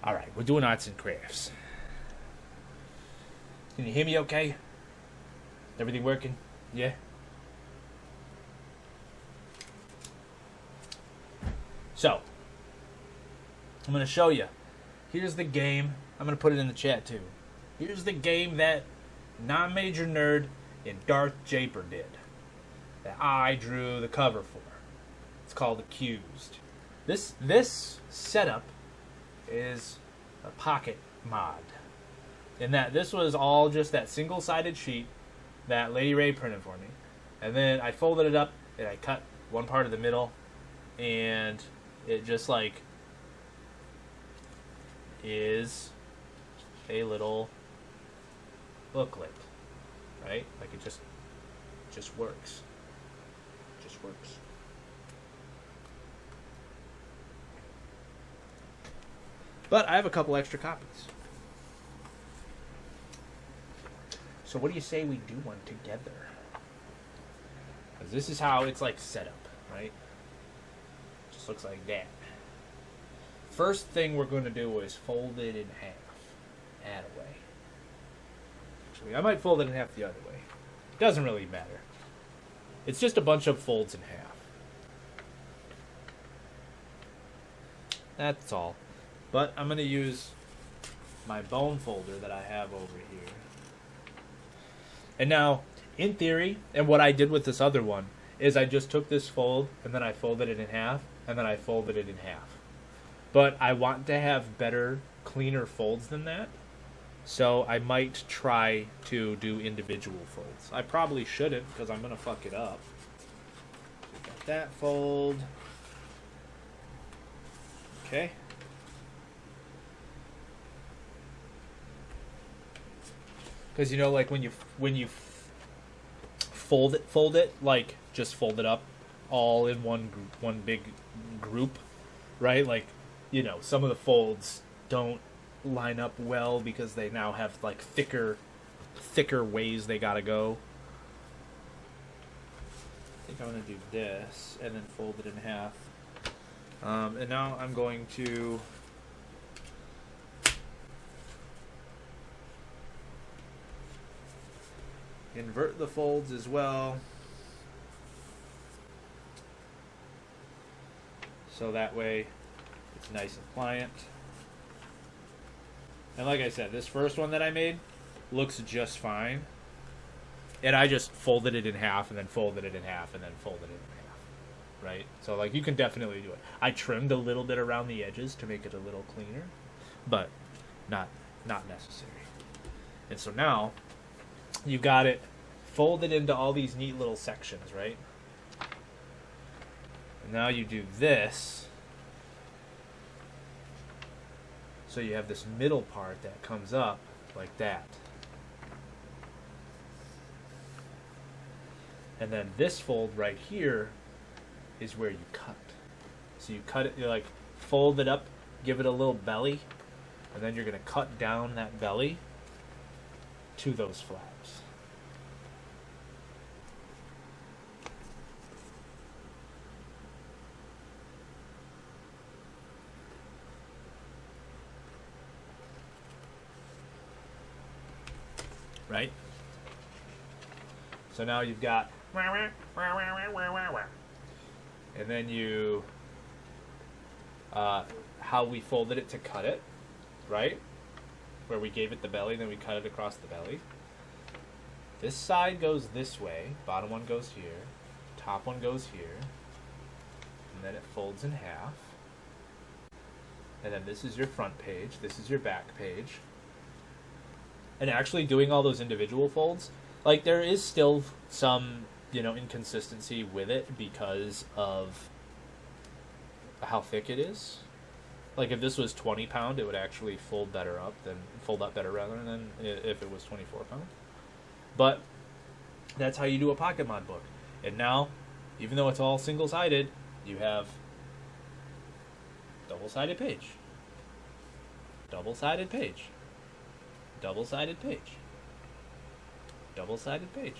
Alright, we're doing arts and crafts. Can you hear me okay? Everything working? Yeah? So, I'm going to show you. Here's the game. I'm going to put it in the chat too. Here's the game that non-major nerd and Darth Japer did. That I drew the cover for. It's called Accused. This setup is a pocket mod. In that this was all just that single-sided sheet that Lady Ray printed for me. And then I folded it up and I cut one part of the middle, and it just like is a little booklet, right? Like it just works. Just works. But I have a couple extra copies. So what do you say we do one together? Because this is how it's like set up, right? Just looks like that. First thing we're going to do is fold it in half. Add away. Actually, I might fold it in half the other way. It doesn't really matter. It's just a bunch of folds in half. That's all. But I'm going to use my bone folder that I have over here. And now, in theory, and what I did with this other one, is I just took this fold, and then I folded it in half, and then I folded it in half. But I want to have better, cleaner folds than that, so I might try to do individual folds. I probably shouldn't, because I'm going to fuck it up. Got that fold. Okay. Because you know, like when you fold it, like just fold it up, all in one big group, right? Like, you know, some of the folds don't line up well because they now have like thicker ways they gotta go. I think I'm gonna do this and then fold it in half. And now I'm going to invert the folds as well, so that way it's nice and pliant. And like I said, this first one that I made looks just fine, and I just folded it in half and then folded it in half and then folded it in half, right? So like you can definitely do it. I trimmed a little bit around the edges to make it a little cleaner, but not necessary. And so now you got it folded into all these neat little sections, right? And now you do this. So you have this middle part that comes up like that. And then this fold right here is where you cut. So you cut it, you like fold it up, give it a little belly, and then you're going to cut down that belly to those flaps. Right? So now you've got, and then you, how we folded it to cut it, right? Where we gave it the belly, then we cut it across the belly. This side goes this way, bottom one goes here, top one goes here, and then it folds in half. And then this is your front page, this is your back page. And actually doing all those individual folds, like there is still some, you know, inconsistency with it because of how thick it is. Like if this was 20 pound, it would actually fold up better rather than if it was 24 pound. But that's how you do a pocket mod book. And now, even though it's all single-sided, you have double-sided page, double-sided page, double-sided page, double-sided page.